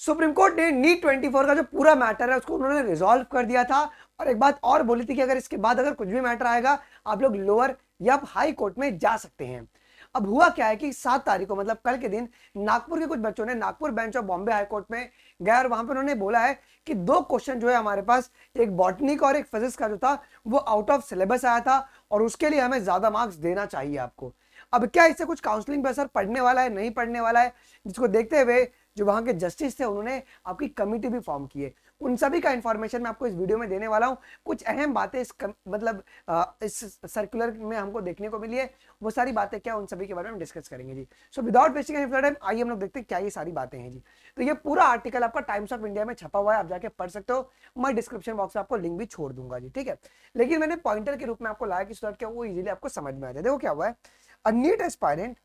Supreme court ने NEET 24 का जो पूरा मैटर है उसको उन्होंने रिजॉल्व कर दिया था। और एक बात और बोली थी कि अगर इसके बाद अगर कुछ भी मैटर आएगा आप लोग लोअर या हाई कोर्ट में जा सकते हैं। अब हुआ क्या है कि 7 तारीख को मतलब कल के दिन नागपुर के कुछ बच्चों ने Nagpur bench of Bombay high court में गए और वहां पर उन्होंने बोला है कि 2 क्वेश्चन जो है हमारे पास, एक बॉटनी का और एक फिजिक्स का जो था वो आउट ऑफ सिलेबस आया था और उसके लिए हमें ज्यादा मार्क्स देना चाहिए आपको। अब क्या इससे कुछ काउंसलिंग पे असर पड़ने वाला है, नहीं पड़ने वाला है, जिसको देखते हुए जो वहां के जस्टिस थे उन्होंने आपकी कमिटी भी फॉर्म की है। उन सभी का इंफॉर्मेशन मैं आपको इस वीडियो में देने वाला हूं। कुछ अहम बातें इस सर्कुलर में हमको देखने को मिली है, वो सारी बातें क्या उन सभी के बारे में डिस्कस करेंगे जी। So without wasting any time आइए हम लोग देखते हैं क्या ये सारी बातें हैं जी। तो ये पूरा आर्टिकल आपका टाइम्स ऑफ इंडिया में छपा हुआ है, आप जाके पढ़ सकते हो। मैं डिस्क्रिप्शन बॉक्स में आपको लिंक भी छोड़ दूंगा जी, ठीक है। लेकिन मैंने पॉइंटर के रूप में आपको लाया कि सो क्या वो इजीली आपको समझ में आ जाए। देखो क्या हुआ है, a NEET aspirant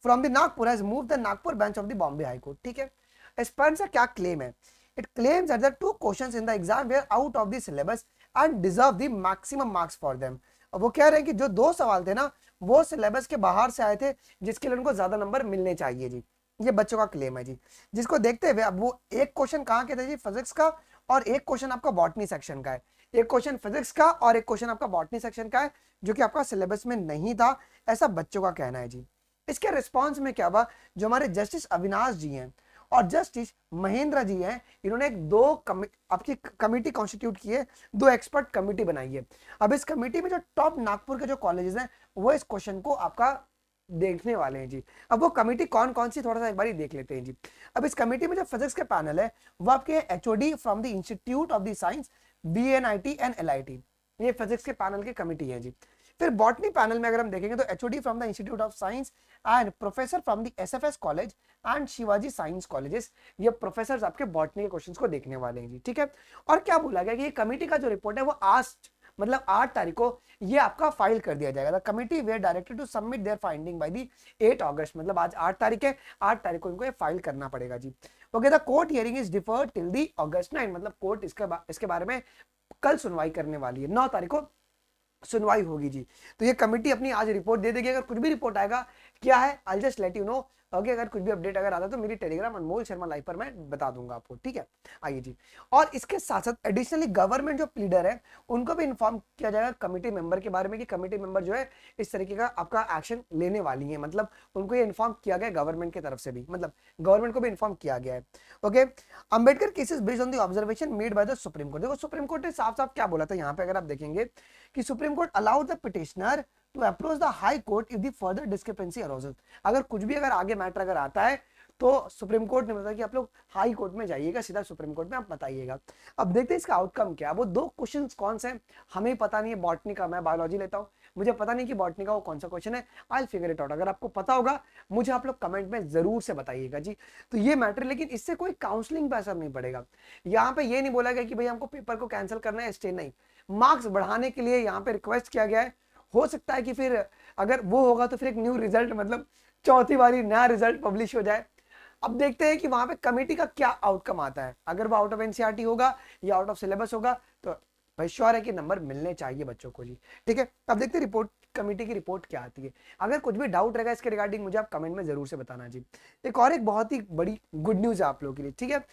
from the Nagpur has moved the Nagpur bench of the Bombay high court, ठीक है। एस्पायरेंट का क्या क्लेम है? It claims that the 2 questions in the exam were out of the syllabus and deserve the maximum marks for them. अब वो कह रहे हैं कि जो 2 सवाल थे ना वो सिलेबस के बाहर से आए थे, जिसके लिए उनको ज्यादा नंबर मिलने चाहिए जी। ये बच्चों का क्लेम है जी। जिसको देखते हुए अब वो एक क्वेश्चन कहाँ के थे जी, फिजिक्स का, और एक क्वेश्चन आपका बॉटनी सेक्शन का है। एक क्वेश्चन फिजिक्स का और एक क्वेश्चन आपका बॉटनी सेक्शन का है, जो कि आपका सिलेबस में नहीं था, ऐसा बच्चों का कहना है जी। इसके रिस्पॉन्स में क्या हुआ, जो हमारे जस्टिस अविनाश जी हैं और जस्टिस महेंद्र जी हैं, इन्होंने आपकी कमिटी कॉन्स्टिट्यूट की है, 2 एक्सपर्ट कमिटी बनाई है। अब इस कमिटी में जो टॉप नागपुर के जो कॉलेजेस हैं वो इस क्वेश्चन को आपका देखने वाले हैं जी। अब वो कमिटी कौन कौन सी थोड़ा सा एक बार देख लेते हैं जी। अब इस कमिटी में जो फिजिक्स के पैनल है वो आपके HOD from the institute of the science BNIT and LIT, ये फिजिक्स के पैनल की कमिटी है जी। फिर बॉटनी पैनल में अगर हम देखेंगे तो HOD from the institute of science and professor from the SFS college and Shivaji science colleges, ये प्रोफेसर आपके बॉटनी के क्वेश्चंस को देखने वाले हैं जी, ठीक है। और क्या बोला गया कि ये कमिटी का जो रिपोर्ट है वो आज मतलब 8 तारीख को ये आपका फाइल कर दिया जाएगा। The committee were directed to submit their finding by the 8 August, मतलब आज 8 तारीख है, 8 तारीख को इनको ये फाइल करना पड़ेगा जी। Okay, the court hearing is deferred till the August 9, मतलब कोर्ट इसके बारे में कल सुनवाई करने वाली है, 9 तारीख को सुनवाई होगी जी। तो ये कमिटी अपनी आज रिपोर्ट दे देगी। अगर कुछ भी रिपोर्ट आएगा क्या है, I just let you know. Okay, अगर कुछ भी अपडेट अगर आता है तो मेरी टेलीग्राम अनमोल शर्मा लाइव पर मैं बता दूंगा आपको, ठीक है। आइए जी, और इसके साथ साथ एडिशनली गवर्नमेंट जो प्लीडर है उनको भी इन्फॉर्म किया जाएगा कमिटी मेंबर के बारे में कि कमिटी मेंबर जो है इस तरीके का आपका एक्शन लेने वाली है। मतलब उनको ये इन्फॉर्म किया गया गवर्नमेंट की तरफ से भी, मतलब गवर्नमेंट को भी इन्फॉर्म किया गया है। Okay, Ambedkar cases based on the observation made by the supreme court. देखो सुप्रीम कोर्ट ने साफ साफ क्या बोला था यहाँ पे, अगर आप देखेंगे कि supreme court allowed the petitioner to approach the high court if the further discrepancy arises. अगर कुछ भी अगर आगे मैटर अगर आता है तो सुप्रीम कोर्ट ने बताया कि आप लोग हाई कोर्ट में जाइएगा, सीधा सुप्रीम कोर्ट में आप बताइएगा। अब देखते हैं इसका आउटकम क्या। वो 2 क्वेश्चंस कौन से हमें पता नहीं है, बॉटनी का, मैं बायोलॉजी लेता हूं, मुझे पता नहीं कि बॉटनी का वो कौन सा क्वेश्चन है। आई फिगर इट आउट, अगर आपको पता होगा मुझे आप लोग कमेंट में जरूर से बताइएगा जी। तो ये मैटर, लेकिन इससे कोई काउंसलिंग पे असर नहीं पड़ेगा। यहाँ पे ये नहीं बोला गया कि भाई हमको पेपर को कैंसिल करना है, स्टे नहीं, मार्क्स बढ़ाने के लिए यहाँ पे रिक्वेस्ट किया गया है। हो सकता है कि फिर अगर वो होगा तो फिर एक न्यू रिजल्ट, मतलब चौथी बारी नया रिजल्ट पब्लिश हो जाए। अब देखते हैं कि वहां पे कमेटी का क्या आउटकम आता है। अगर वो आउट ऑफ एनसीईआरटी होगा या आउट ऑफ सिलेबस होगा तो भाई श्योर है कि नंबर मिलने चाहिए बच्चों को जी, ठीक है। अब देखते हैं रिपोर्ट, कमेटी की रिपोर्ट क्या आती है। अगर कुछ भी डाउट रहेगा इसके रिगार्डिंग मुझे आप कमेंट में जरूर से बताना जी। एक बहुत ही बड़ी गुड न्यूज है आप लोगों के लिए, ठीक है।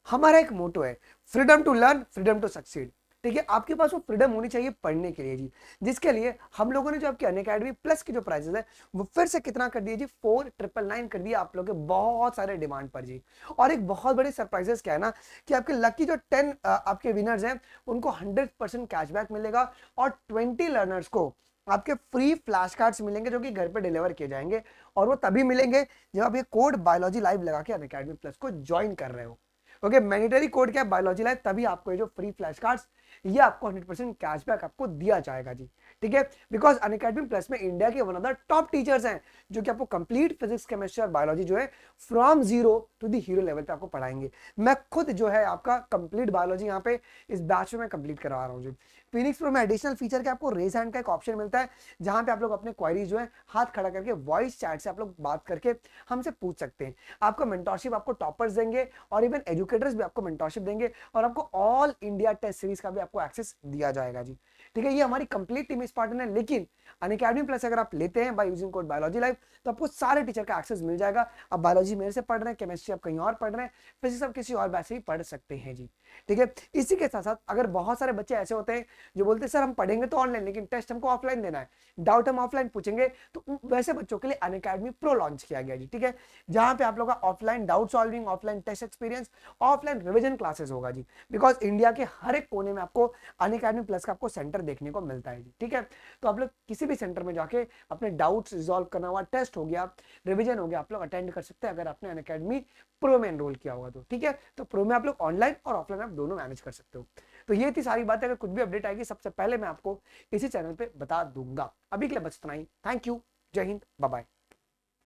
हमारा एक मोटो है, freedom to learn, freedom to succeed, ठीक है। आपके पास वो फ्रीडम होनी चाहिए पढ़ने के लिए जी, जिसके लिए हम लोगों ने जो आपकी अनअकैडमी प्लस की जो प्राइसेस है वो फिर से कितना कर दिया जी, 4999 कर दिया आप लोगों के बहुत सारे डिमांड पर जी। और एक बहुत बड़े सरप्राइजेस क्या है ना कि आपके लकी जो 10 आपके विनर्स हैं उनको 100% कैशबैक मिलेगा और 20 लर्नर्स को आपके फ्री फ्लैश कार्ड्स मिलेंगे जो कि घर पे डिलीवर किए जाएंगे। और वो तभी मिलेंगे जब आप ये कोड बायोलॉजी लाइव लगा के अनअकैडमी प्लस को ज्वाइन कर रहे हो। ओके, मैंडेटरी कोड क्या है, बायोलॉजी लाइव, तभी आपको ये जो फ्री फ्लैश कार्ड्स ये आपको 100% कैशबैक आपको दिया जाएगा जी, ठीक है। बिकॉज अनअकैडमी प्लस में इंडिया के one of the top teachers हैं जो कि आपको कंप्लीट फिजिक्स केमिस्ट्री और बायोलॉजी जो है from zero to the hero level पे आपको पढ़ाएंगे। मैं खुद जो है आपका कंप्लीट बायोलॉजी यहाँ पे इस बैच में मैं कंप्लीट करवा रहा हूँ जी। फिनिक्स प्रो में एडिशनल फीचर के आपको रेज हैंड का एक ऑप्शन मिलता है जहां पे आप लोग अपने क्वेरीज जो है हाथ खड़ा करके वॉइस चैट से आप लोग बात करके हमसे पूछ सकते हैं। आपको मेंटोरशिप आपको टॉपर्स देंगे और इवन एजुकेटर्स भी आपको मेंटोरशिप देंगे और आपको ऑल इंडिया टेस्ट सीरीज का भी आपको एक्सेस दिया जाएगा जी, ठीक है, ये हमारी कंप्लीट टीम स्पार्टन है। लेकिन अनअकैडमी प्लस अगर आप लेते हैं by using code biology live तो आपको सारे टीचर का एक्सेस मिल जाएगा। आप बायोलॉजी मेरे से पढ़ रहे हैं, केमिस्ट्री आप कहीं और पढ़ रहे हैं, फिजिक्स आप किसी और बैच से भी पढ़ सकते हैं जी। ठीक है, इसी के साथ साथ अगर बहुत सारे बच्चे ऐसे होते हैं जो बोलते हैं सर हम पढ़ेंगे तो ऑनलाइन, लेकिन टेस्ट हमको ऑफलाइन देना है, डाउट हम ऑफलाइन पूछेंगे, तो वैसे बच्चों के लिए अनअकैडमी प्रो लॉन्च किया गया जी। ठीक है, जहां पे आप लोग का offline doubt solving, offline test experience, offline revision classes होगा जी। बिकॉज इंडिया के हर एक कोने में आपको अनअकैडमी प्लस का आपको सेंटर देखने को मिलता है जी। ठीक है, तो आप लोग किसी भी सेंटर में जाके अपने डाउट्स रिजॉल्व करना हुआ, टेस्ट हो गया, रिविजन हो गया, आप लोग अटेंड कर सकते हैं अगर आपने अनअकैडमी प्रो में एनरोल किया होगा तो। ठीक है, तो प्रो में आप लोग ऑनलाइन और ऑफलाइन आप दोनों मैनेज कर सकते हो। तो ये थी सारी बातें। अगर कुछ भी अपडेट आएगी सबसे पहले मैं आपको इसी चैनल पे बता दूंगा। अभी के लिए बस इतना ही। थैंक यू, जय हिंद, बाय बाय।